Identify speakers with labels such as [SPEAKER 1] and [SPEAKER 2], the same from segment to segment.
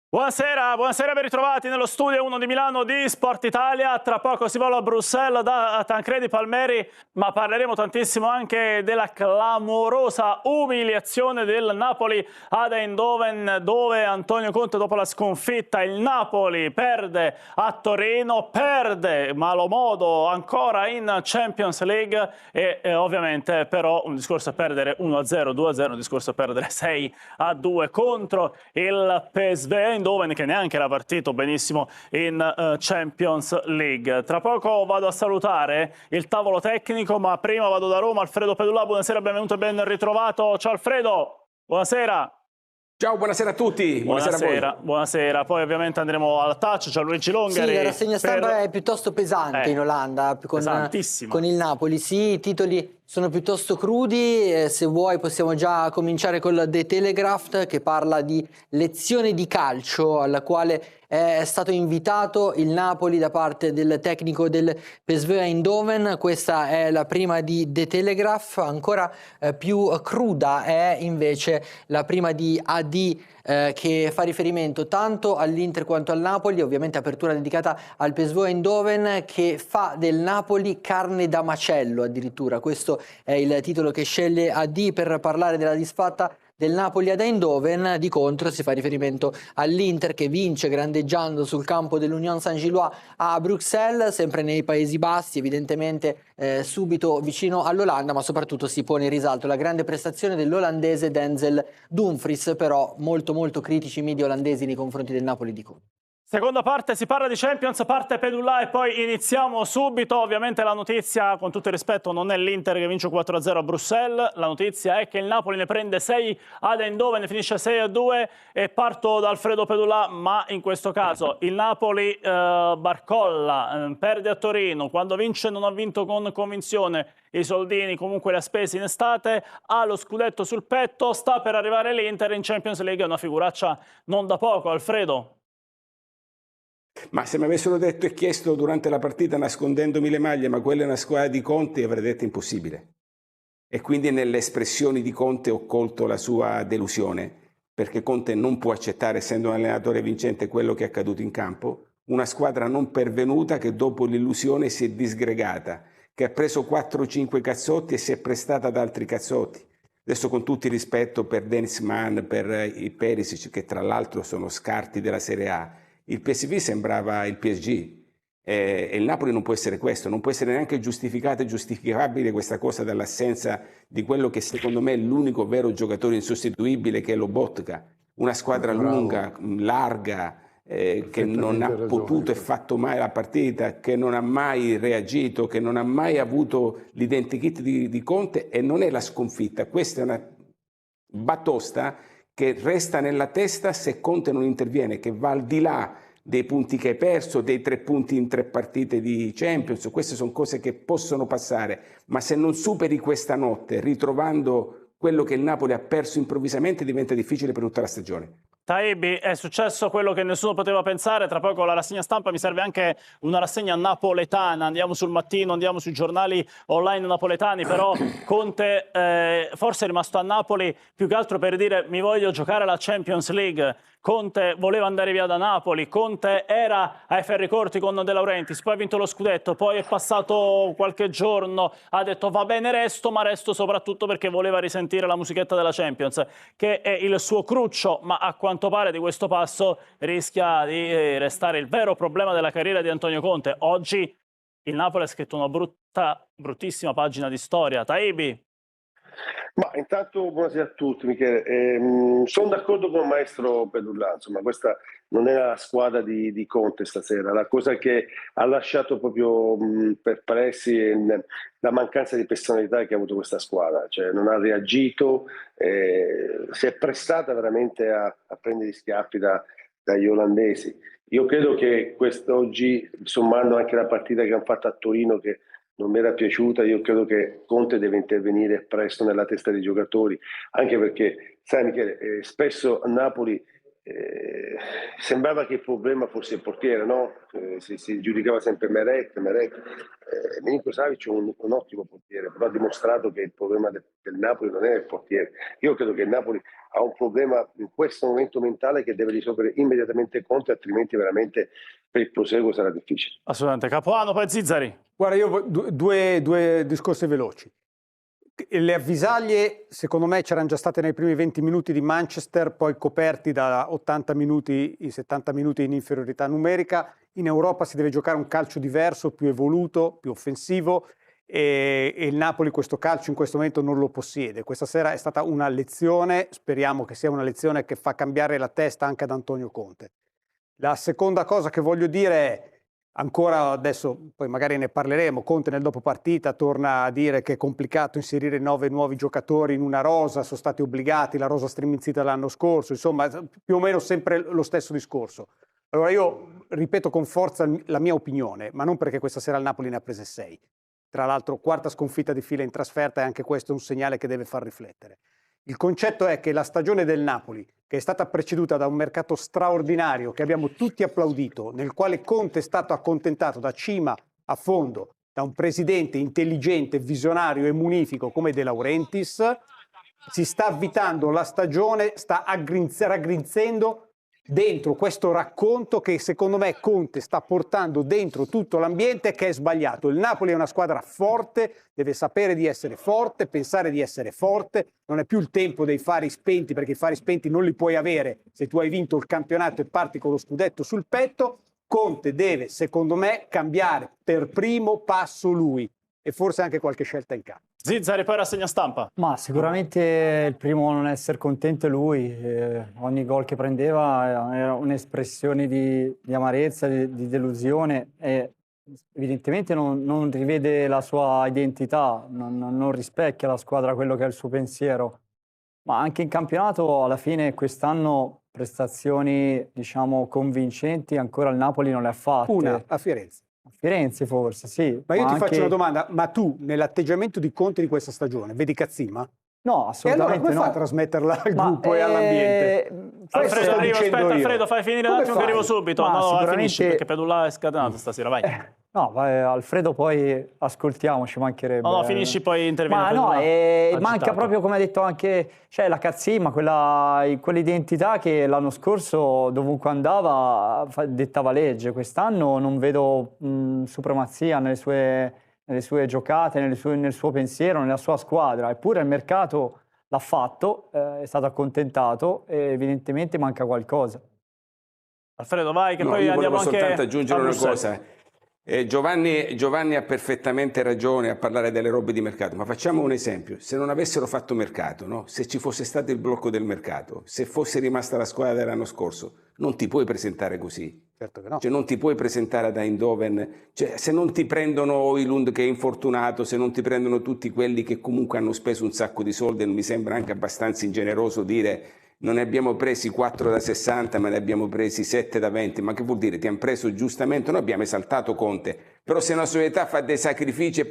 [SPEAKER 1] Buonasera, buonasera, ben ritrovati nello studio 1 di Milano di Sport Italia. Tra poco si vola a Bruxelles da Tancredi Palmeri, ma parleremo tantissimo anche della clamorosa umiliazione del Napoli ad Eindhoven, dove Antonio Conte, dopo la sconfitta, il Napoli perde a Torino, perde malo modo ancora in Champions League e ovviamente però un discorso è perdere 1-0, 2-0, un discorso è perdere 6-2 contro il PSV Eindhoven, che neanche era partito benissimo in Champions League. Tra poco vado a salutare il tavolo tecnico, ma prima vado da Roma. Alfredo Pedulla, buonasera, benvenuto e ben ritrovato. Ciao Alfredo, buonasera.
[SPEAKER 2] Ciao, buonasera a tutti, buonasera a voi.
[SPEAKER 1] Buonasera. Poi ovviamente andremo al touch, c'è Luigi Longari.
[SPEAKER 3] Sì, la rassegna stampa è piuttosto pesante in Olanda con il Napoli. Sì, i titoli sono piuttosto crudi, se vuoi possiamo già cominciare con The Telegraph, che parla di lezione di calcio alla quale è stato invitato il Napoli da parte del tecnico del PSV Eindhoven. Questa è la prima di The Telegraph. Ancora più cruda è invece la prima di AD, che fa riferimento tanto all'Inter quanto al Napoli, ovviamente apertura dedicata al PSV Eindhoven, che fa del Napoli carne da macello addirittura. Questo è il titolo che sceglie AD per parlare della disfatta del Napoli ad Eindhoven. Di contro si fa riferimento all'Inter, che vince grandeggiando sul campo dell'Union Saint-Gilloise a Bruxelles, sempre nei Paesi Bassi, evidentemente subito vicino all'Olanda, ma soprattutto si pone in risalto la grande prestazione dell'olandese Denzel Dumfries, però molto critici i media olandesi nei confronti del Napoli di Conte.
[SPEAKER 1] Seconda parte, si parla di Champions, parte Pedulla e poi iniziamo subito. Ovviamente la notizia, con tutto il rispetto, non è l'Inter che vince 4-0 a Bruxelles, la notizia è che il Napoli ne prende 6 ad Eindhoven, ne finisce 6-2 e parto da Alfredo Pedulla, ma in questo caso il Napoli barcolla, perde a Torino, quando vince non ha vinto con convinzione, i soldini comunque li ha spesi in estate, ha lo scudetto sul petto, sta per arrivare l'Inter in Champions League, è una figuraccia non da poco, Alfredo.
[SPEAKER 2] Ma se mi avessero detto e chiesto durante la partita, nascondendomi le maglie, ma quella è una squadra di Conte, avrei detto impossibile. E quindi nelle espressioni di Conte ho colto la sua delusione, perché Conte non può accettare, essendo un allenatore vincente, quello che è accaduto in campo. Una squadra non pervenuta che dopo l'illusione si è disgregata, che ha preso 4-5 cazzotti e si è prestata ad altri cazzotti. Adesso, con tutto il rispetto per Dennis Mann, per i Perisic, che tra l'altro sono scarti della Serie A, il PSV sembrava il PSG e il Napoli non può essere questo, non può essere neanche giustificata e giustificabile questa cosa dall'assenza di quello che secondo me è l'unico vero giocatore insostituibile, che è Lobotka. Una squadra lunga, larga, che non ha potuto e fatto mai la partita, che non ha mai reagito, che non ha mai avuto l'identikit di Conte, e non è la sconfitta, questa è una batosta che resta nella testa se Conte non interviene, che va al di là dei punti che hai perso, dei 3 punti in 3 partite di Champions. Queste sono cose che possono passare, ma se non superi questa notte ritrovando quello che il Napoli ha perso improvvisamente, diventa difficile per tutta la stagione.
[SPEAKER 1] Taibi, è successo quello che nessuno poteva pensare. Tra poco la rassegna stampa, mi serve anche una rassegna napoletana. Andiamo sul Mattino, andiamo sui giornali online napoletani, però Conte forse è rimasto a Napoli più che altro per dire: mi voglio giocare la Champions League. Conte voleva andare via da Napoli, Conte era ai ferri corti con De Laurentiis, poi ha vinto lo scudetto, poi è passato qualche giorno, ha detto va bene resto, ma resto soprattutto perché voleva risentire la musichetta della Champions, che è il suo cruccio, ma a quanto pare di questo passo rischia di restare il vero problema della carriera di Antonio Conte. Oggi il Napoli ha scritto una bruttissima pagina di storia. Taibi.
[SPEAKER 4] Ma intanto buonasera a tutti, Michele. Sono d'accordo con il maestro Pedulla, insomma, questa non è la squadra di Conte stasera. La cosa che ha lasciato proprio perplessi è la mancanza di personalità che ha avuto questa squadra, cioè non ha reagito, si è prestata veramente a prendere gli schiaffi dagli olandesi. Io credo che quest'oggi, sommando anche la partita che hanno fatto a Torino, che non mi era piaciuta, io credo che Conte deve intervenire presto nella testa dei giocatori, anche perché, sai Michele, spesso a Napoli sembrava che il problema fosse il portiere, no? Si giudicava sempre Meret. Milinković è un ottimo portiere, però ha dimostrato che il problema del Napoli non è il portiere. Io credo che il Napoli ha un problema in questo momento mentale che deve risolvere immediatamente Conte, altrimenti veramente per il proseguo sarà difficile.
[SPEAKER 1] Assolutamente. Capuano, poi Zizzari.
[SPEAKER 5] Guarda, io due discorsi veloci. Le avvisaglie, secondo me, c'erano già state nei primi 20 minuti di Manchester, poi coperti da 80 minuti, i 70 minuti in inferiorità numerica. In Europa si deve giocare un calcio diverso, più evoluto, più offensivo, e il Napoli questo calcio in questo momento non lo possiede. Questa sera è stata una lezione, speriamo che sia una lezione che fa cambiare la testa anche ad Antonio Conte. La seconda cosa che voglio dire è, ancora adesso, poi magari ne parleremo, Conte nel dopo partita torna a dire che è complicato inserire 9 nuovi giocatori in una rosa, sono stati obbligati, la rosa striminzita l'anno scorso, insomma più o meno sempre lo stesso discorso. Allora io ripeto con forza la mia opinione, ma non perché questa sera il Napoli ne ha prese 6. Tra l'altro quarta sconfitta di fila in trasferta, e anche questo è un segnale che deve far riflettere. Il concetto è che la stagione del Napoli, che è stata preceduta da un mercato straordinario che abbiamo tutti applaudito, nel quale Conte è stato accontentato da cima a fondo da un presidente intelligente, visionario e munifico come De Laurentiis, si sta avvitando la stagione, sta raggrinzendo dentro questo racconto che secondo me Conte sta portando dentro tutto l'ambiente, che è sbagliato. Il Napoli è una squadra forte, deve sapere di essere forte, pensare di essere forte, non è più il tempo dei fari spenti, perché i fari spenti non li puoi avere se tu hai vinto il campionato e parti con lo scudetto sul petto. Conte deve, secondo me, cambiare per primo passo lui, e forse anche qualche scelta in campo.
[SPEAKER 1] Zizzari, poi rassegna stampa.
[SPEAKER 6] Ma sicuramente il primo a non essere contento è lui. Ogni gol che prendeva era un'espressione di amarezza, di delusione, e evidentemente non rivede la sua identità, non rispecchia la squadra, quello che è il suo pensiero. Ma anche in campionato alla fine quest'anno prestazioni, diciamo, convincenti ancora il Napoli non le ha fatte.
[SPEAKER 5] Una a Firenze.
[SPEAKER 6] Firenze forse, sì.
[SPEAKER 5] Ma io ti faccio una domanda, ma tu nell'atteggiamento di Conte di questa stagione vedi Cazzimma?
[SPEAKER 6] No, assolutamente
[SPEAKER 5] e allora come
[SPEAKER 6] no.
[SPEAKER 5] fa a trasmetterla al gruppo e all'ambiente?
[SPEAKER 1] Alfredo, aspetta Alfredo, fai finire un attimo che arrivo subito.
[SPEAKER 6] Ma
[SPEAKER 1] no,
[SPEAKER 6] sicuramente...
[SPEAKER 1] finisci perché Pedulla è scatenato stasera, vai.
[SPEAKER 6] No, vai, Alfredo, poi ascoltiamoci, mancherebbe.
[SPEAKER 1] No, finisci poi intervieni.
[SPEAKER 6] Ma no, manca proprio, come ha detto anche, cioè la Cazzimma, quell'identità che l'anno scorso dovunque andava dettava legge. Quest'anno non vedo supremazia nelle sue giocate, nel suo pensiero, nella sua squadra. Eppure il mercato l'ha fatto, è stato accontentato e evidentemente manca qualcosa.
[SPEAKER 1] Alfredo, vai, che
[SPEAKER 2] no,
[SPEAKER 1] poi andiamo anche...
[SPEAKER 2] soltanto aggiungere una cosa. Giovanni ha perfettamente ragione a parlare delle robe di mercato, ma facciamo un esempio. Se non avessero fatto mercato, no? Se ci fosse stato il blocco del mercato, se fosse rimasta la squadra dell'anno scorso, non ti puoi presentare così.
[SPEAKER 5] Certo che no.
[SPEAKER 2] Cioè non ti puoi presentare ad Eindhoven, cioè, se non ti prendono Højlund che è infortunato, se non ti prendono tutti quelli che comunque hanno speso un sacco di soldi, e mi sembra anche abbastanza ingeneroso dire non ne abbiamo presi 4 da 60 ma ne abbiamo presi 7 da 20, ma che vuol dire? Ti hanno preso giustamente, noi abbiamo esaltato Conte, però se una società fa dei sacrifici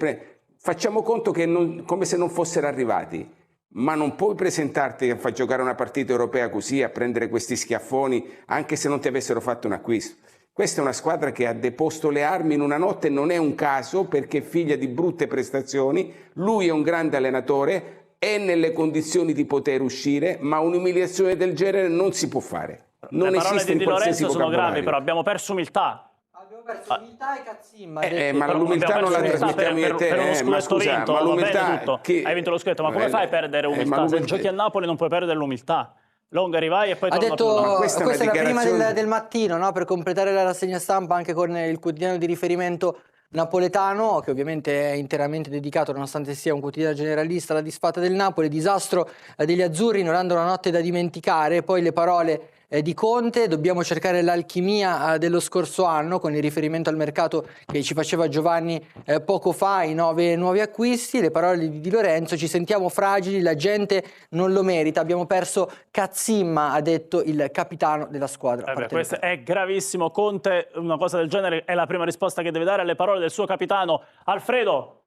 [SPEAKER 2] facciamo conto che come se non fossero arrivati, ma non puoi presentarti a far giocare una partita europea così, a prendere questi schiaffoni anche se non ti avessero fatto un acquisto. Questa è una squadra che ha deposto le armi in una notte, non è un caso perché è figlia di brutte prestazioni, lui è un grande allenatore, è nelle condizioni di poter uscire, ma un'umiliazione del genere non si può fare. Non
[SPEAKER 1] le parole
[SPEAKER 2] esiste
[SPEAKER 1] di Di Lorenzo sono gravi, però
[SPEAKER 2] abbiamo
[SPEAKER 1] perso umiltà.
[SPEAKER 3] Abbiamo perso umiltà e Cazzimma.
[SPEAKER 2] Ma l'umiltà non la trasmettiamo io e te.
[SPEAKER 1] Ma scusa, ma l'umiltà... Hai vinto lo scudetto, ma come fai a perdere umiltà? Se giochi a Napoli non puoi perdere l'umiltà. Longari, vai e poi torna tu.
[SPEAKER 3] Questa è la prima del mattino, no? Per completare la rassegna stampa anche con il quotidiano di riferimento napoletano, che ovviamente è interamente dedicato, nonostante sia un quotidiano generalista, alla disfatta del Napoli. Disastro degli azzurri, non hanno una notte da dimenticare. Poi le parole di Conte: dobbiamo cercare l'alchimia dello scorso anno, con il riferimento al mercato che ci faceva Giovanni poco fa, i 9 nuovi acquisti. Le parole di Di Lorenzo: ci sentiamo fragili, la gente non lo merita, abbiamo perso Cazzimma, ha detto il capitano della squadra.
[SPEAKER 1] Questo è gravissimo. Conte una cosa del genere è la prima risposta che deve dare alle parole del suo capitano. Alfredo.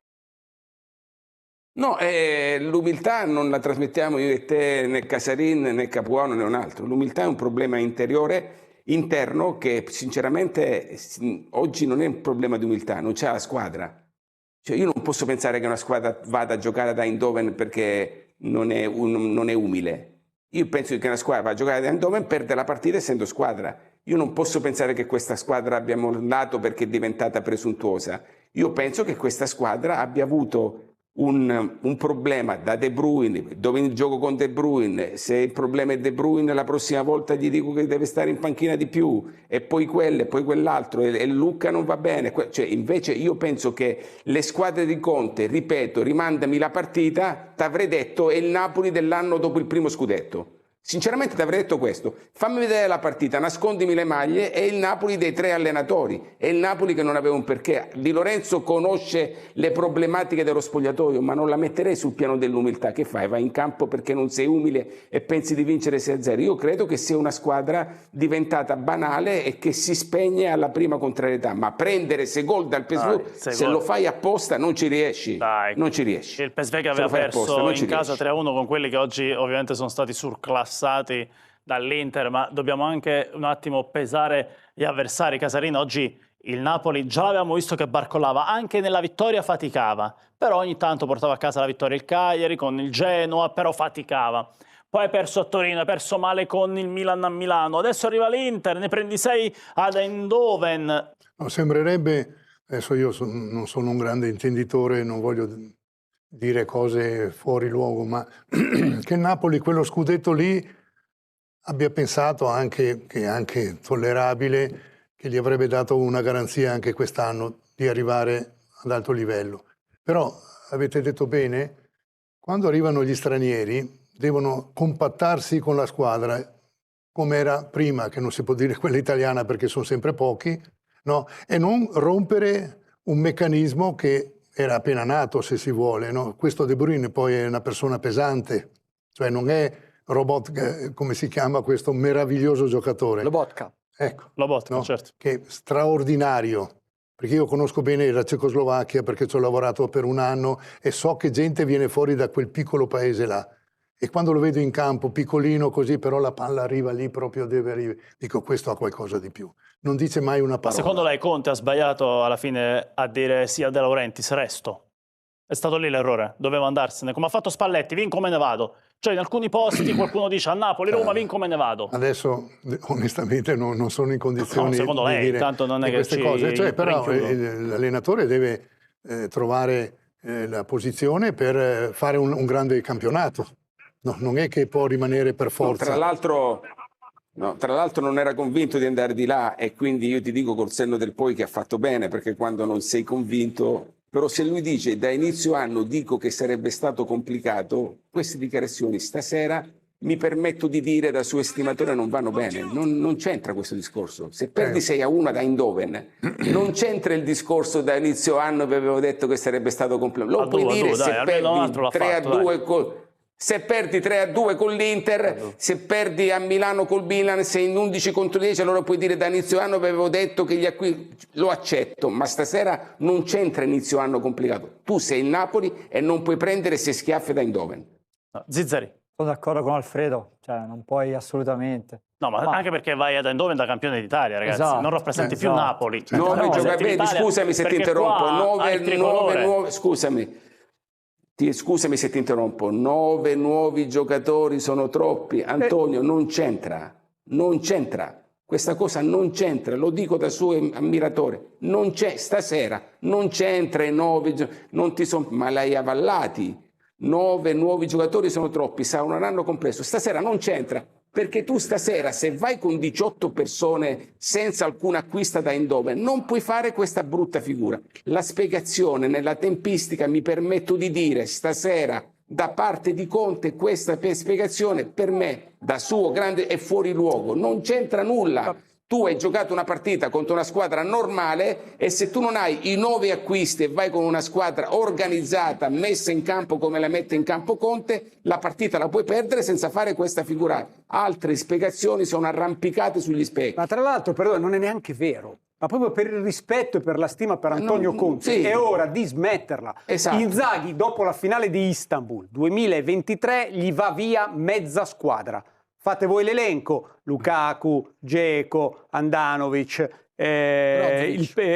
[SPEAKER 2] No, l'umiltà non la trasmettiamo io e te, né Casarin, né Capuano, né un altro. L'umiltà è un problema interno, che sinceramente oggi non è un problema di umiltà, non c'è la squadra. Cioè io non posso pensare che una squadra vada a giocare da Eindhoven perché non è umile. Io penso che una squadra va a giocare ad Eindhoven, perde la partita essendo squadra. Io non posso pensare che questa squadra abbia mollato perché è diventata presuntuosa. Io penso che questa squadra abbia avuto un problema da De Bruyne, dove gioco con De Bruyne, se il problema è De Bruyne la prossima volta gli dico che deve stare in panchina di più, e poi quello e poi quell'altro, e Lucca non va bene. Cioè, invece io penso che le squadre di Conte, ripeto, rimandami la partita, t'avrei detto è il Napoli dell'anno dopo il primo scudetto. Sinceramente ti avrei detto questo: fammi vedere la partita, nascondimi le maglie, è il Napoli dei 3 allenatori, è il Napoli che non aveva un perché. Di Lorenzo conosce le problematiche dello spogliatoio, ma non la metterei sul piano dell'umiltà. Che fai? Vai in campo perché non sei umile e pensi di vincere 6-0? Io credo che sia una squadra diventata banale e che si spegne alla prima contrarietà, ma prendere 6 gol dal PSV, se lo fai apposta non ci riesci.
[SPEAKER 1] Dai.
[SPEAKER 2] Non ci riesci.
[SPEAKER 1] Il PSV che aveva perso in casa 3-1 con quelli che oggi ovviamente sono stati surclassati dall'Inter, ma dobbiamo anche un attimo pesare gli avversari. Casarino, oggi il Napoli già l'avevamo visto che barcollava, anche nella vittoria faticava, però ogni tanto portava a casa la vittoria il Cagliari, con il Genoa, però faticava. Poi hai perso a Torino, hai perso male con il Milan a Milano, adesso arriva l'Inter, ne prendi 6 ad Eindhoven.
[SPEAKER 7] No, sembrerebbe, adesso io non sono un grande intenditore, non voglio dire cose fuori luogo, ma che Napoli quello scudetto lì abbia pensato anche che è anche tollerabile, che gli avrebbe dato una garanzia anche quest'anno di arrivare ad alto livello. Però avete detto bene, quando arrivano gli stranieri devono compattarsi con la squadra come era prima, che non si può dire quella italiana perché sono sempre pochi, no? E non rompere un meccanismo che era appena nato, se si vuole, no? Questo De Bruyne poi è una persona pesante, cioè non è robot, come si chiama questo meraviglioso giocatore?
[SPEAKER 3] Lobotka.
[SPEAKER 7] Ecco.
[SPEAKER 1] Lobotka,
[SPEAKER 7] no?
[SPEAKER 1] certo.
[SPEAKER 7] Che è straordinario, perché io conosco bene la Cecoslovacchia perché ci ho lavorato per un anno e so che gente viene fuori da quel piccolo paese là. E quando lo vedo in campo, piccolino così, però la palla arriva lì, proprio deve arrivare. Dico, questo ha qualcosa di più. Non dice mai una parola.
[SPEAKER 1] Ma secondo lei Conte ha sbagliato alla fine a dire sì a De Laurentiis, resto? È stato lì l'errore, doveva andarsene, come ha fatto Spalletti, vin come ne vado. Cioè in alcuni posti qualcuno dice a Napoli, Roma, vin come ne vado.
[SPEAKER 7] Adesso onestamente non sono in condizioni
[SPEAKER 1] secondo
[SPEAKER 7] di
[SPEAKER 1] lei,
[SPEAKER 7] dire
[SPEAKER 1] intanto non è che
[SPEAKER 7] queste cose. Cioè, però l'allenatore deve trovare la posizione per fare un grande campionato. No, non è che può rimanere per forza.
[SPEAKER 2] No, tra l'altro non era convinto di andare di là, e quindi io ti dico col senno del poi che ha fatto bene, perché quando non sei convinto... Però se lui dice da inizio anno dico che sarebbe stato complicato, queste dichiarazioni stasera mi permetto di dire da suo estimatore non vanno bene. Non c'entra questo discorso. Se perdi 6-1 ad Eindhoven, non c'entra il discorso da inizio anno vi avevo detto che sarebbe stato complicato. Lo puoi dire se perdi 3-2 se perdi 3-2 con l'Inter, se perdi a Milano col Milan, sei in 11 contro 10, allora puoi dire da inizio anno vi avevo detto che gli acquisti, lo accetto, ma stasera non c'entra inizio anno complicato. Tu sei il Napoli e non puoi prendere 6 schiaffi da Eindhoven.
[SPEAKER 1] No, Zizzari.
[SPEAKER 6] Sono d'accordo con Alfredo, cioè non puoi assolutamente.
[SPEAKER 1] No, ma anche perché vai ad Eindhoven da campione d'Italia, ragazzi.
[SPEAKER 6] Esatto,
[SPEAKER 1] non rappresenti più Napoli.
[SPEAKER 2] Scusami se ti interrompo. Scusami se ti interrompo, 9 nuovi giocatori sono troppi. Antonio, non c'entra. Questa cosa non c'entra, lo dico da suo ammiratore. Non c'è, stasera, non c'entra i 9, ma l'hai avallati. 9 nuovi giocatori sono troppi, sarà un anno complesso. Stasera non c'entra, perché tu stasera, se vai con 18 persone senza alcun acquisto da Eindhoven, non puoi fare questa brutta figura. La spiegazione nella tempistica, mi permetto di dire, stasera da parte di Conte, questa spiegazione per me, da suo grande, è fuori luogo. Non c'entra nulla. Tu hai giocato una partita contro una squadra normale e se tu non hai i 9 acquisti e vai con una squadra organizzata, messa in campo come la mette in campo Conte, la partita la puoi perdere senza fare questa figura. Altre spiegazioni sono arrampicate sugli specchi.
[SPEAKER 5] Ma tra l'altro, però, non è neanche vero. Ma proprio per il rispetto e per la stima per Antonio Conte, sì, è ora di smetterla.
[SPEAKER 2] Esatto.
[SPEAKER 5] Inzaghi, dopo la finale di Istanbul 2023, gli va via mezza squadra. Fate voi l'elenco: Lukaku, Dzeko, Andanovic,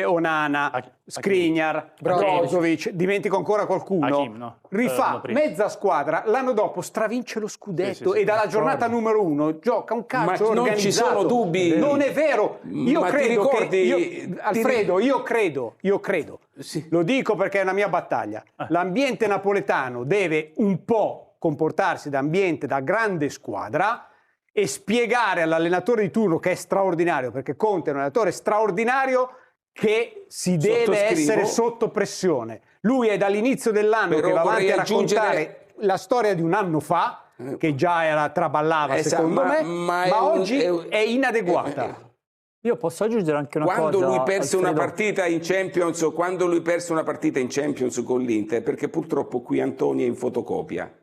[SPEAKER 5] Onana, Skriniar, Brozovic, dimentico ancora qualcuno,
[SPEAKER 1] Hakim, no?
[SPEAKER 5] rifà mezza squadra, l'anno dopo stravince lo scudetto e dalla giornata numero 1 gioca un calcio organizzato.
[SPEAKER 2] Non ci sono dubbi.
[SPEAKER 5] Non è vero. Io credo Alfredo, io credo,
[SPEAKER 2] sì.
[SPEAKER 5] Lo dico perché è una mia battaglia. L'ambiente napoletano deve un po' comportarsi da ambiente da grande squadra e spiegare all'allenatore di turno, che è straordinario, perché Conte è un allenatore straordinario, che si deve essere sotto pressione. Lui è dall'inizio dell'anno che va avanti a raccontare la storia di un anno fa, che già traballava secondo me, ma oggi è inadeguata.
[SPEAKER 6] Io posso aggiungere anche una cosa.
[SPEAKER 2] Quando lui perse
[SPEAKER 6] Alfredo,
[SPEAKER 2] una partita in Champions con l'Inter, perché purtroppo qui Antonio è in fotocopia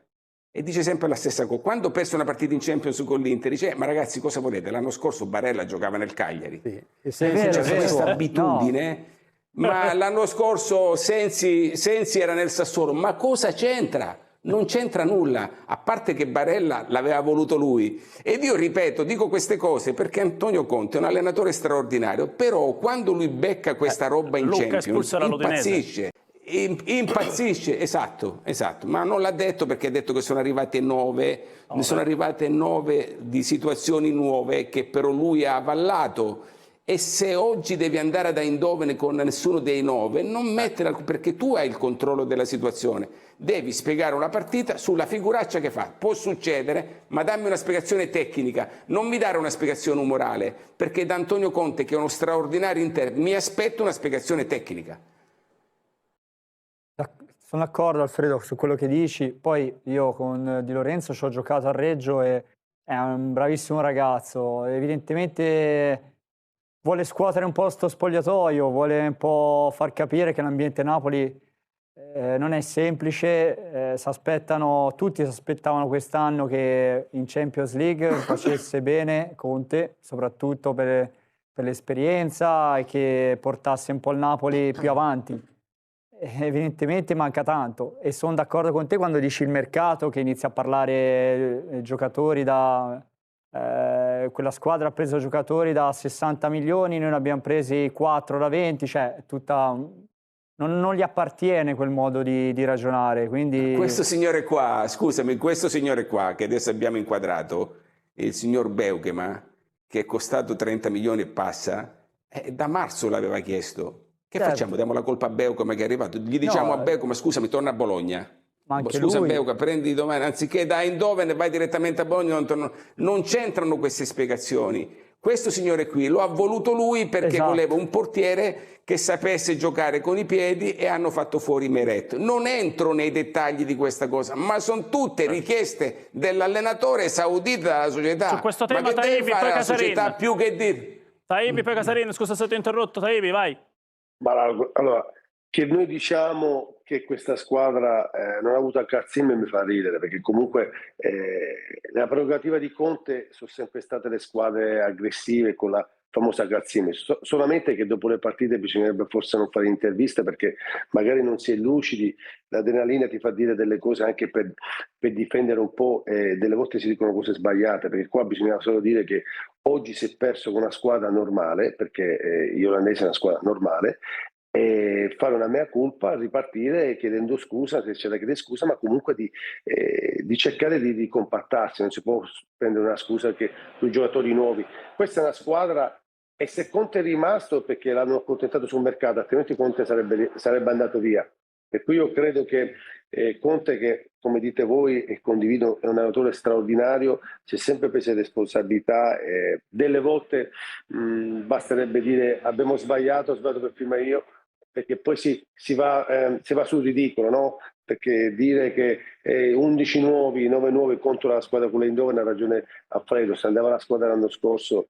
[SPEAKER 2] e dice sempre la stessa cosa. Quando perse una partita in Champions con l'Inter dice ma ragazzi, cosa volete? L'anno scorso Barella giocava nel Cagliari. C'è questa abitudine. No. Ma l'anno scorso Sensi era nel Sassuolo. Ma cosa c'entra? Non c'entra nulla, a parte che Barella l'aveva voluto lui. Ed io ripeto, dico queste cose perché Antonio Conte è un allenatore straordinario, però quando lui becca questa roba in Champions impazzisce, esatto, ma non l'ha detto perché ha detto che sono arrivate 9, sono arrivate 9 di situazioni nuove che però lui ha avallato. E se oggi devi andare ad Eindhoven con nessuno dei 9, non metterla, perché tu hai il controllo della situazione. Devi spiegare una partita sulla figuraccia che fa. Può succedere, ma dammi una spiegazione tecnica. Non mi dare una spiegazione umorale, perché da Antonio Conte, che è uno straordinario interprete, mi aspetto una spiegazione tecnica.
[SPEAKER 6] Sono d'accordo, Alfredo, su quello che dici. Poi io con Di Lorenzo ci ho giocato a Reggio e è un bravissimo ragazzo. Evidentemente vuole scuotere un po' sto spogliatoio, vuole un po' far capire che l'ambiente Napoli non è semplice. Tutti si aspettavano quest'anno che in Champions League facesse bene Conte, soprattutto per l'esperienza, e che portasse un po' il Napoli più avanti. Evidentemente manca tanto, e sono d'accordo con te quando dici il mercato, che inizia a parlare giocatori quella squadra ha preso giocatori da 60 milioni, noi ne abbiamo presi 4 da 20, cioè non gli appartiene quel modo di ragionare. Quindi
[SPEAKER 2] questo signore qua, scusami, che adesso abbiamo inquadrato, il signor Beukema, che è costato 30 milioni e passa, da marzo l'aveva chiesto. Che facciamo? Diamo la colpa a Beukema che è arrivato? Gli diciamo a Beukema, scusami, torna a Bologna.
[SPEAKER 6] Ma anche
[SPEAKER 2] scusa
[SPEAKER 6] lui...
[SPEAKER 2] Beukema, prendi domani, anziché da Eindhoven vai direttamente a Bologna, non c'entrano queste spiegazioni. Questo signore qui lo ha voluto lui perché voleva un portiere che sapesse giocare con i piedi, e hanno fatto fuori Meret. Non entro nei dettagli di questa cosa, ma sono tutte richieste dell'allenatore saudita dalla società.
[SPEAKER 1] Su questo tema,
[SPEAKER 2] ma che
[SPEAKER 1] Taibbi,
[SPEAKER 2] deve fare la società più che dire?
[SPEAKER 1] Taibbi, poi Casarin, scusa se ti ho interrotto, Taibbi, vai.
[SPEAKER 4] Ma allora, che noi diciamo che questa squadra non ha avuto a Cazzimmer mi fa ridere, perché comunque la prerogativa di Conte sono sempre state le squadre aggressive con la famosa Cazzimmer, solamente che dopo le partite bisognerebbe forse non fare interviste, perché magari non si è lucidi, l'adrenalina ti fa dire delle cose anche per difendere un po', delle volte si dicono cose sbagliate, perché qua bisogna solo dire che oggi si è perso con una squadra normale, perché gli olandesi è una squadra normale, e fare una mea culpa, ripartire chiedendo scusa se c'è da chiedere scusa, ma comunque di cercare di compattarsi. Non si può prendere una scusa che sui giocatori nuovi. Questa è una squadra, e se Conte è rimasto perché l'hanno accontentato sul mercato, altrimenti Conte sarebbe andato via. Per cui io credo che Conte, che come dite voi e condivido, è un allenatore straordinario, si è sempre preso responsabilità, delle volte basterebbe dire ho sbagliato per prima io, perché poi si va sul ridicolo, no? Perché dire che 11 nuovi, 9 nuovi contro la squadra con l'Eindhoven, ha ragione Alfredo, se andava la squadra l'anno scorso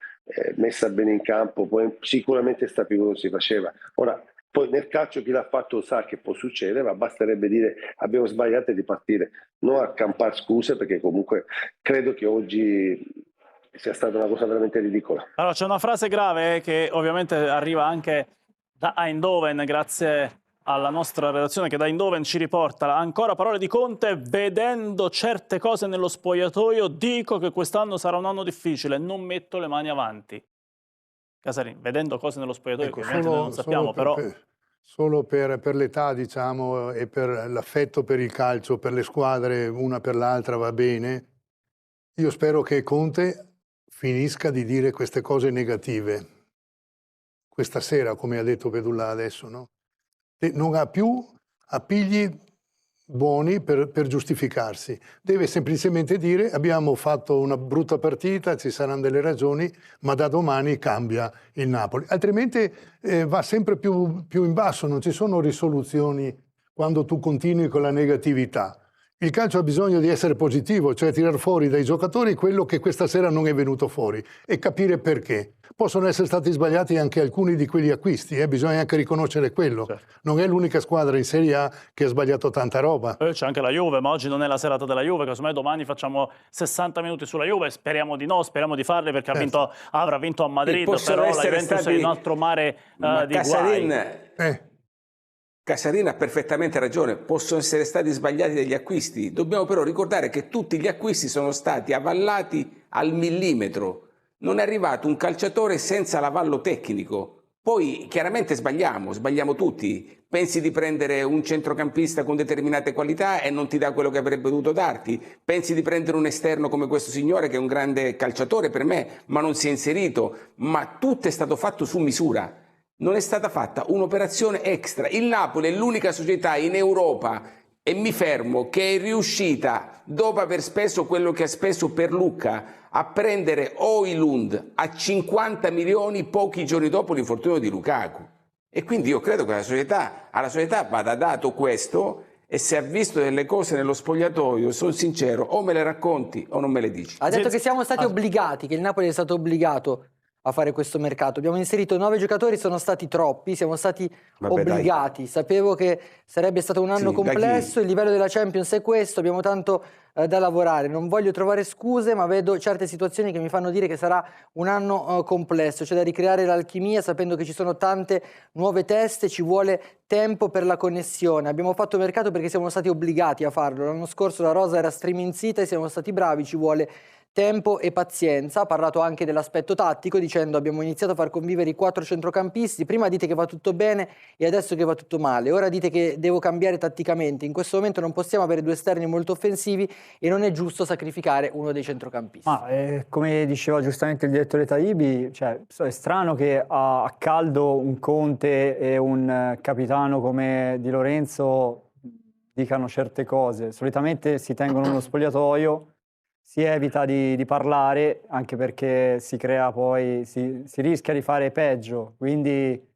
[SPEAKER 4] messa bene in campo, poi sicuramente sta più non si faceva. Ora, poi nel calcio chi l'ha fatto sa che può succedere, ma basterebbe dire abbiamo sbagliato e ripartire, non accampare scuse, perché comunque credo che oggi sia stata una cosa veramente ridicola.
[SPEAKER 1] Allora, c'è una frase grave che ovviamente arriva anche da Eindhoven, grazie alla nostra redazione che da Eindhoven ci riporta ancora parole di Conte: vedendo certe cose nello spogliatoio dico che quest'anno sarà un anno difficile, non metto le mani avanti. Casarin, vedendo cose nello spogliatoio che ovviamente noi non sappiamo, però...
[SPEAKER 7] Solo per l'età, diciamo, e per l'affetto per il calcio, per le squadre, una per l'altra va bene. Io spero che Conte finisca di dire queste cose negative. Questa sera, come ha detto Pedulla adesso, no? Non ha più appigli buoni per giustificarsi. Deve semplicemente dire: abbiamo fatto una brutta partita, ci saranno delle ragioni, ma da domani cambia il Napoli. Altrimenti va sempre più in basso, non ci sono risoluzioni quando tu continui con la negatività. Il calcio ha bisogno di essere positivo, cioè tirar fuori dai giocatori quello che questa sera non è venuto fuori e capire perché. Possono essere stati sbagliati anche alcuni di quegli acquisti, bisogna anche riconoscere quello.
[SPEAKER 1] Certo.
[SPEAKER 7] Non è l'unica squadra in Serie A che ha sbagliato tanta roba.
[SPEAKER 1] C'è anche la Juve, ma oggi non è la serata della Juve, casomai domani facciamo 60 minuti sulla Juve, speriamo di no, speriamo di farli perché avrà vinto a Madrid, però la Juventus è in un altro mare di guai.
[SPEAKER 2] Casarin ha perfettamente ragione, possono essere stati sbagliati degli acquisti, dobbiamo però ricordare che tutti gli acquisti sono stati avallati al millimetro, non è arrivato un calciatore senza l'avallo tecnico, poi chiaramente sbagliamo tutti, pensi di prendere un centrocampista con determinate qualità e non ti dà quello che avrebbe dovuto darti, pensi di prendere un esterno come questo signore che è un grande calciatore per me, ma non si è inserito, ma tutto è stato fatto su misura. Non è stata fatta un'operazione extra. Il Napoli è l'unica società in Europa, e mi fermo, che è riuscita, dopo aver speso quello che ha speso per Lucca, a prendere Højlund a 50 milioni pochi giorni dopo l'infortunio di Lukaku. E quindi io credo che alla società vada dato questo, e se ha visto delle cose nello spogliatoio, sono sincero, o me le racconti o non me le dici.
[SPEAKER 3] Ha detto che siamo stati obbligati, che il Napoli è stato obbligato a fare questo mercato. Abbiamo inserito 9 giocatori, sono stati troppi, siamo stati obbligati. Sapevo che sarebbe stato un anno complesso, il livello della Champions è questo, abbiamo tanto da lavorare. Non voglio trovare scuse, ma vedo certe situazioni che mi fanno dire che sarà un anno complesso. C'è da ricreare l'alchimia sapendo che ci sono tante nuove teste, ci vuole tempo per la connessione. Abbiamo fatto mercato perché siamo stati obbligati a farlo. L'anno scorso la rosa era striminzita e siamo stati bravi, ci vuole tempo e pazienza. Ha parlato anche dell'aspetto tattico dicendo: abbiamo iniziato a far convivere i 4 centrocampisti, prima dite che va tutto bene e adesso che va tutto male, ora dite che devo cambiare tatticamente, in questo momento non possiamo avere 2 esterni molto offensivi e non è giusto sacrificare uno dei centrocampisti.
[SPEAKER 6] Ma come diceva giustamente il direttore Taibi, cioè, è strano che a caldo un Conte e un capitano come Di Lorenzo dicano certe cose. Solitamente si tengono nello spogliatoio, si evita di parlare, anche perché si crea poi, si rischia di fare peggio. Quindi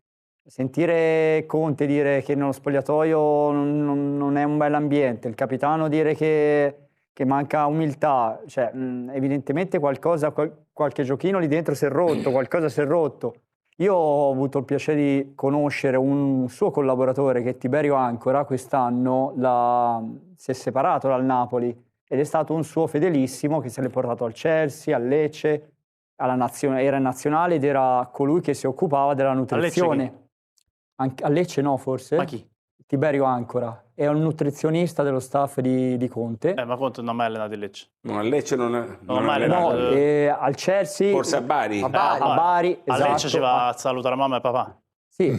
[SPEAKER 6] sentire Conte dire che nello spogliatoio non è un bel ambiente, il capitano dire che manca umiltà, cioè evidentemente qualche giochino lì dentro si è rotto, qualcosa si è rotto. Io ho avuto il piacere di conoscere un suo collaboratore che è Tiberio Ancora, quest'anno si è separato dal Napoli ed è stato un suo fedelissimo che se l'è portato al Chelsea, al Lecce, era in nazionale ed era colui che si occupava della nutrizione. A Lecce no, forse?
[SPEAKER 1] Ma chi?
[SPEAKER 6] Tiberio Ancora, è un nutrizionista dello staff di Conte.
[SPEAKER 1] Ma Conte non ha mai allenato il Lecce.
[SPEAKER 2] No, a Lecce non ha
[SPEAKER 1] mai allenato.
[SPEAKER 6] No, al Chelsea.
[SPEAKER 2] Forse a Bari.
[SPEAKER 6] A Bari,
[SPEAKER 1] a
[SPEAKER 6] esatto.
[SPEAKER 1] Lecce ci va a salutare mamma e papà.
[SPEAKER 6] Sì,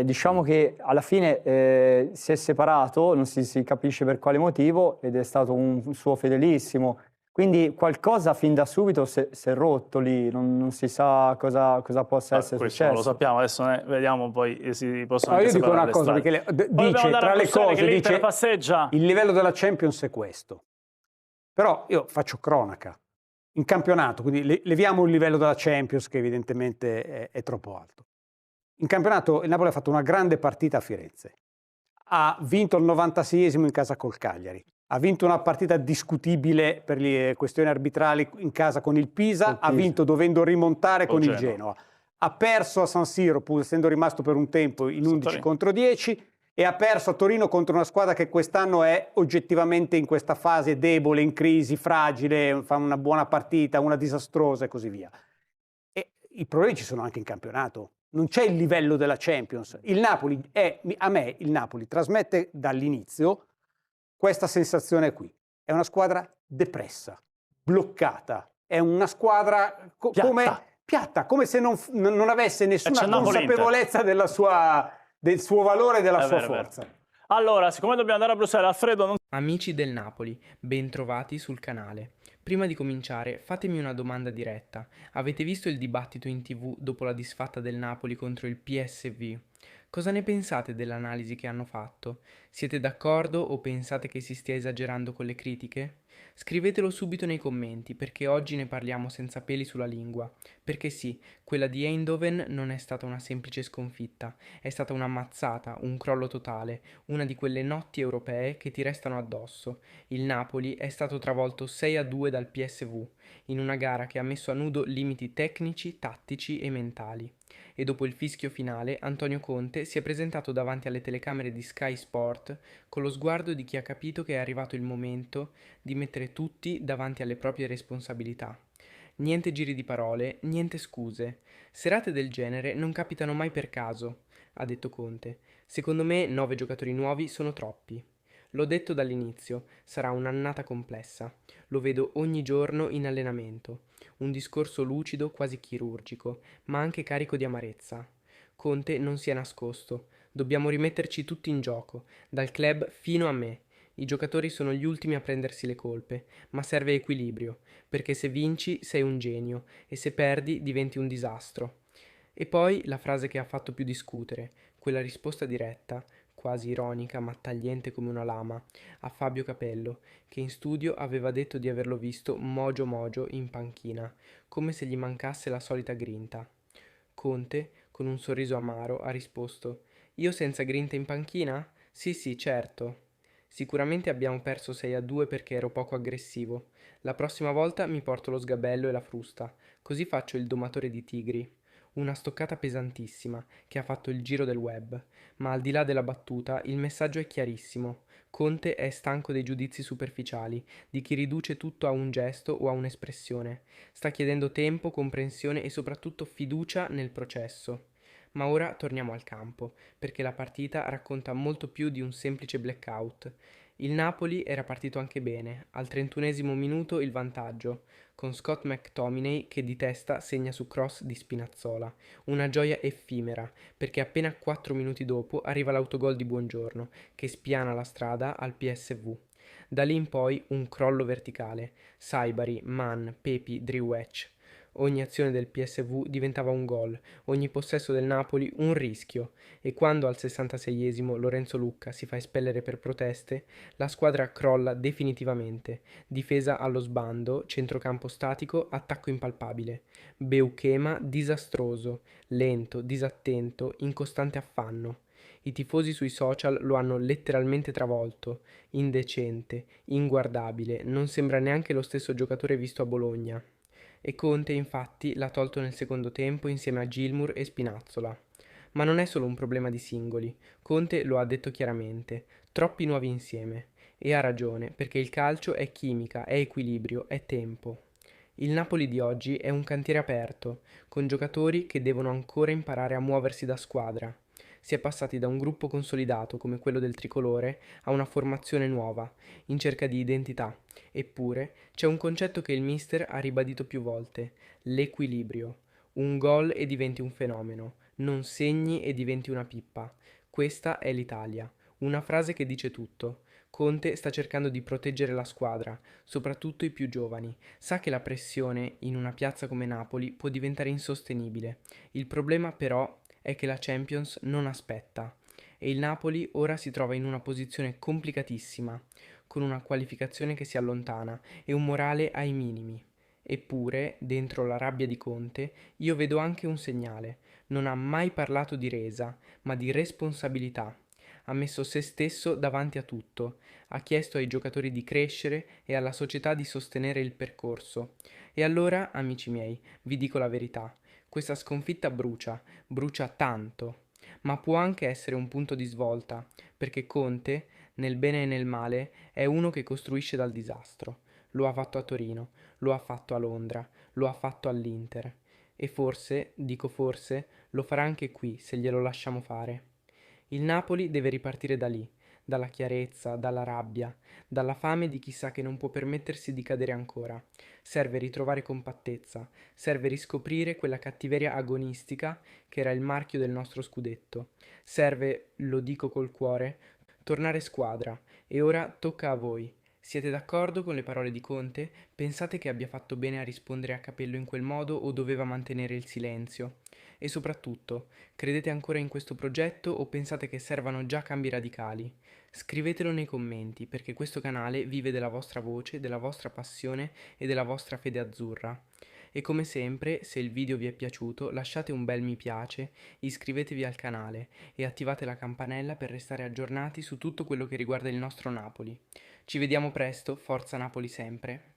[SPEAKER 6] diciamo che alla fine si è separato, non si capisce per quale motivo, ed è stato un suo fedelissimo. Quindi qualcosa fin da subito si è rotto lì, non si sa cosa possa essere successo.
[SPEAKER 1] Non lo sappiamo, adesso vediamo, poi si possono
[SPEAKER 5] io dico una cosa, perché dice tra le cose, dice
[SPEAKER 1] passeggia.
[SPEAKER 5] Il livello della Champions è questo. Però io faccio cronaca. In campionato, quindi leviamo il livello della Champions che evidentemente è troppo alto. In campionato il Napoli ha fatto una grande partita a Firenze. Ha vinto il 96esimo in casa col Cagliari. Ha vinto una partita discutibile per le questioni arbitrali in casa con il Pisa. Ha vinto dovendo rimontare con il Genoa. Ha perso a San Siro, pur essendo rimasto per un tempo in 11 contro 10. E ha perso a Torino contro una squadra che quest'anno è oggettivamente in questa fase debole, in crisi, fragile, fa una buona partita, una disastrosa e così via. E i problemi ci sono anche in campionato. Non c'è il livello della Champions. Il Napoli a me il Napoli trasmette dall'inizio questa sensazione qui. È una squadra depressa, bloccata. È una squadra come piatta, come se non avesse nessuna
[SPEAKER 1] c'è
[SPEAKER 5] consapevolezza del suo valore e della sua forza.
[SPEAKER 1] Allora, siccome dobbiamo andare a Bruxelles, Alfredo non...
[SPEAKER 8] Amici del Napoli, ben trovati sul canale. Prima di cominciare, fatemi una domanda diretta. Avete visto il dibattito in TV dopo la disfatta del Napoli contro il PSV? Cosa ne pensate dell'analisi che hanno fatto? Siete d'accordo o pensate che si stia esagerando con le critiche? Scrivetelo subito nei commenti, perché oggi ne parliamo senza peli sulla lingua. Perché sì, quella di Eindhoven non è stata una semplice sconfitta, è stata una mazzata, un crollo totale, una di quelle notti europee che ti restano addosso. Il Napoli è stato travolto 6-2 dal PSV, in una gara che ha messo a nudo limiti tecnici, tattici e mentali. E dopo il fischio finale, Antonio Conte si è presentato davanti alle telecamere di Sky Sport con lo sguardo di chi ha capito che è arrivato il momento di mettere tutti davanti alle proprie responsabilità. Niente giri di parole, niente scuse. Serate del genere non capitano mai per caso, ha detto Conte. Secondo me 9 giocatori nuovi sono troppi. L'ho detto dall'inizio, sarà un'annata complessa. Lo vedo ogni giorno in allenamento. Un discorso lucido, quasi chirurgico, ma anche carico di amarezza. Conte non si è nascosto. Dobbiamo rimetterci tutti in gioco, dal club fino a me. I giocatori sono gli ultimi a prendersi le colpe, ma serve equilibrio, perché se vinci sei un genio e se perdi diventi un disastro. E poi la frase che ha fatto più discutere, quella risposta diretta, quasi ironica ma tagliente come una lama, a Fabio Capello, che in studio aveva detto di averlo visto mogio mogio in panchina, come se gli mancasse la solita grinta. Conte, con un sorriso amaro, ha risposto: «Io senza grinta in panchina? Sì, certo. Sicuramente abbiamo perso 6-2 perché ero poco aggressivo. La prossima volta mi porto lo sgabello e la frusta, così faccio il domatore di tigri». Una stoccata pesantissima che ha fatto il giro del web, ma al di là della battuta il messaggio è chiarissimo. Conte è stanco dei giudizi superficiali, di chi riduce tutto a un gesto o a un'espressione. Sta chiedendo tempo, comprensione e soprattutto fiducia nel processo. Ma ora torniamo al campo, perché la partita racconta molto più di un semplice blackout. Il Napoli era partito anche bene, al 31esimo minuto il vantaggio, con Scott McTominay che di testa segna su cross di Spinazzola. Una gioia effimera, perché appena 4 minuti dopo arriva l'autogol di Buongiorno, che spiana la strada al PSV. Da lì in poi un crollo verticale. Saibari, Mann, Pepi, Driwech. Ogni azione del PSV diventava un gol, ogni possesso del Napoli un rischio, e quando al 66esimo Lorenzo Lucca si fa espellere per proteste, la squadra crolla definitivamente. Difesa allo sbando, centrocampo statico, attacco impalpabile. Beuchema disastroso, lento, disattento, in costante affanno. I tifosi sui social lo hanno letteralmente travolto, indecente, inguardabile, non sembra neanche lo stesso giocatore visto a Bologna. E Conte infatti l'ha tolto nel secondo tempo insieme a Gilmour e Spinazzola. Ma non è solo un problema di singoli, Conte lo ha detto chiaramente, troppi nuovi insieme. E ha ragione, perché il calcio è chimica, è equilibrio, è tempo. Il Napoli di oggi è un cantiere aperto, con giocatori che devono ancora imparare a muoversi da squadra. Si è passati da un gruppo consolidato come quello del tricolore a una formazione nuova, in cerca di identità. Eppure c'è un concetto che il mister ha ribadito più volte: l'equilibrio. Un gol e diventi un fenomeno, non segni e diventi una pippa. Questa è l'Italia. Una frase che dice tutto. Conte sta cercando di proteggere la squadra, soprattutto i più giovani. Sa che la pressione in una piazza come Napoli può diventare insostenibile. Il problema però è che la Champions non aspetta e il Napoli ora si trova in una posizione complicatissima, con una qualificazione che si allontana e un morale ai minimi. Eppure, dentro la rabbia di Conte, io vedo anche un segnale. Non ha mai parlato di resa, ma di responsabilità. Ha messo se stesso davanti a tutto, ha chiesto ai giocatori di crescere e alla società di sostenere il percorso. E allora, amici miei, vi dico la verità. Questa sconfitta brucia tanto, ma può anche essere un punto di svolta, perché Conte, nel bene e nel male, è uno che costruisce dal disastro. Lo ha fatto a Torino, lo ha fatto a Londra, lo ha fatto all'Inter. E forse, dico forse, lo farà anche qui se glielo lasciamo fare. Il Napoli deve ripartire da lì, dalla chiarezza, dalla rabbia, dalla fame di chissà che non può permettersi di cadere ancora. Serve ritrovare compattezza, serve riscoprire quella cattiveria agonistica che era il marchio del nostro scudetto. Serve, lo dico col cuore, tornare squadra. E ora tocca a voi. Siete d'accordo con le parole di Conte? Pensate che abbia fatto bene a rispondere a Capello in quel modo o doveva mantenere il silenzio? E soprattutto, credete ancora in questo progetto o pensate che servano già cambi radicali? Scrivetelo nei commenti, perché questo canale vive della vostra voce, della vostra passione e della vostra fede azzurra. E come sempre, se il video vi è piaciuto, lasciate un bel mi piace, iscrivetevi al canale e attivate la campanella per restare aggiornati su tutto quello che riguarda il nostro Napoli. Ci vediamo presto, forza Napoli sempre!